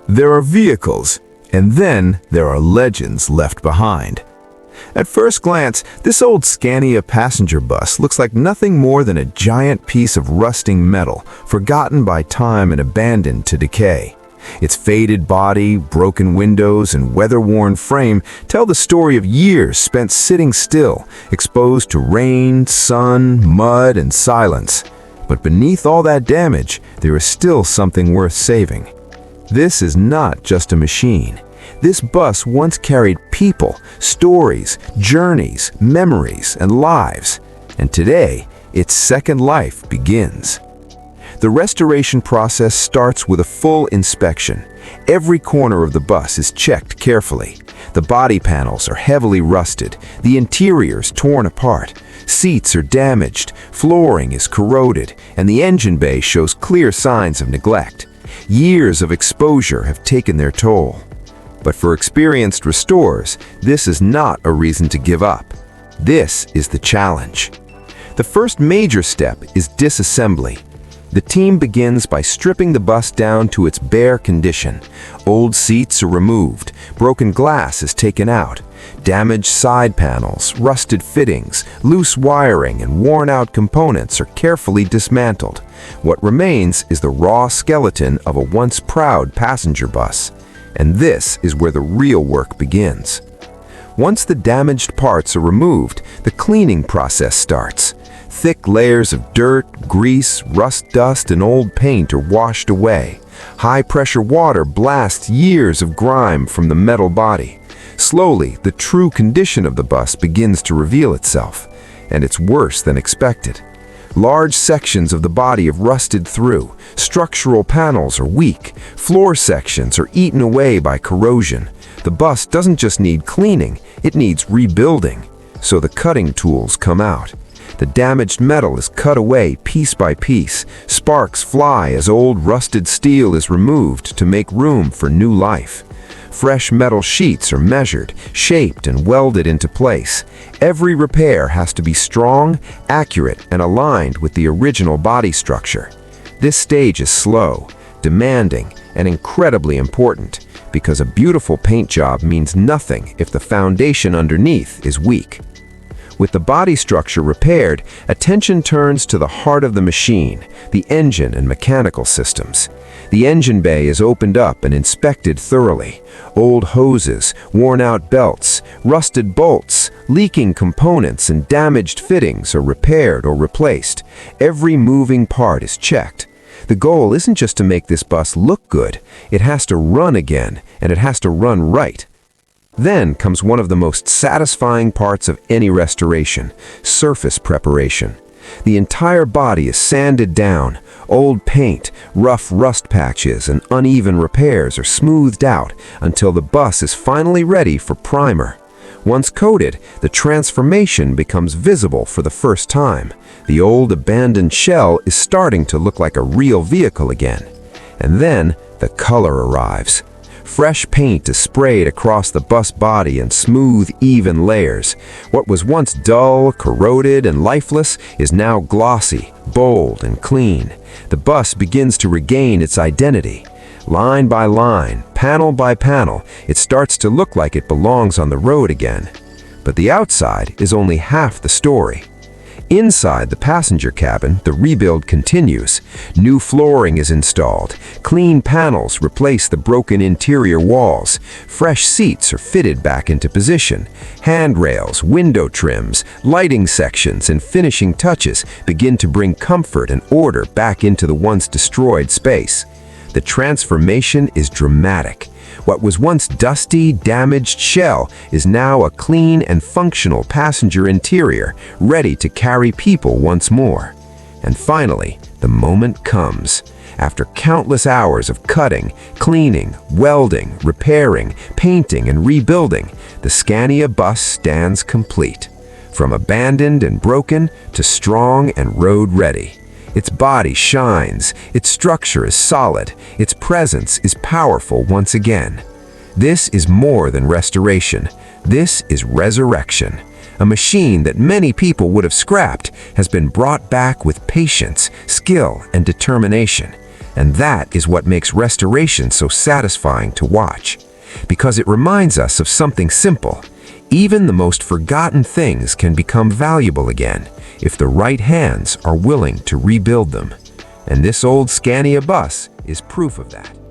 There are vehicles, and then there are legends left behind. At first glance, this old Scania passenger bus looks like nothing more than a giant piece of rusting metal, forgotten by time and abandoned to decay. Its faded body, broken windows, and weather-worn frame tell the story of years spent sitting still, exposed to rain, sun, mud, and silence. But beneath all that damage, there is still something worth saving. This is not just a machine. This bus once carried people, stories, journeys, memories, and lives. And today, its second life begins. The restoration process starts with a full inspection. Every corner of the bus is checked carefully. The body panels are heavily rusted, the interiors torn apart, seats are damaged, flooring is corroded, and the engine bay shows clear signs of neglect. Years of exposure have taken their toll. But for experienced restorers, this is not a reason to give up. This is the challenge. The first major step is disassembly. The team begins by stripping the bus down to its bare condition. Old seats are removed, broken glass is taken out, damaged side panels, rusted fittings, loose wiring, and worn-out components are carefully dismantled. What remains is the raw skeleton of a once proud passenger bus. And this is where the real work begins. Once the damaged parts are removed, the cleaning process starts. Thick layers of dirt, grease, rust dust, and old paint are washed away. High-pressure water blasts years of grime from the metal body. Slowly, the true condition of the bus begins to reveal itself, and it's worse than expected. Large sections of the body have rusted through, structural panels are weak, floor sections are eaten away by corrosion. The bus doesn't just need cleaning, it needs rebuilding. So the cutting tools come out. The damaged metal is cut away piece by piece. Sparks fly as old rusted steel is removed to make room for new life. Fresh metal sheets are measured, shaped, and welded into place. Every repair has to be strong, accurate, and aligned with the original body structure. This stage is slow, demanding, and incredibly important, because a beautiful paint job means nothing if the foundation underneath is weak. With the body structure repaired, attention turns to the heart of the machine, the engine and mechanical systems. The engine bay is opened up and inspected thoroughly. Old hoses, worn-out belts, rusted bolts, leaking components, and damaged fittings are repaired or replaced. Every moving part is checked. The goal isn't just to make this bus look good, it has to run again, and it has to run right. Then comes one of the most satisfying parts of any restoration: surface preparation. The entire body is sanded down. Old paint, rough rust patches, and uneven repairs are smoothed out until the bus is finally ready for primer. Once coated, the transformation becomes visible for the first time. The old abandoned shell is starting to look like a real vehicle again. And then the color arrives. Fresh paint is sprayed across the bus body in smooth, even layers. What was once dull, corroded, and lifeless is now glossy, bold, and clean. The bus begins to regain its identity. Line by line, panel by panel, it starts to look like it belongs on the road again. But the outside is only half the story. Inside the passenger cabin, the rebuild continues. New flooring is installed. Clean panels replace the broken interior walls. Fresh seats are fitted back into position. Handrails, window trims, lighting sections, and finishing touches begin to bring comfort and order back into the once destroyed space. The transformation is dramatic. What was once dusty, damaged shell is now a clean and functional passenger interior, ready to carry people once more. And finally, the moment comes. After countless hours of cutting, cleaning, welding, repairing, painting, and rebuilding, the Scania bus stands complete. From abandoned and broken to strong and road-ready. Its body shines, its structure is solid, its presence is powerful once again. This is more than restoration. This is resurrection. A machine that many people would have scrapped has been brought back with patience, skill, and determination. And that is what makes restoration so satisfying to watch, because it reminds us of something simple. Even the most forgotten things can become valuable again if the right hands are willing to rebuild them. And this old Scania bus is proof of that.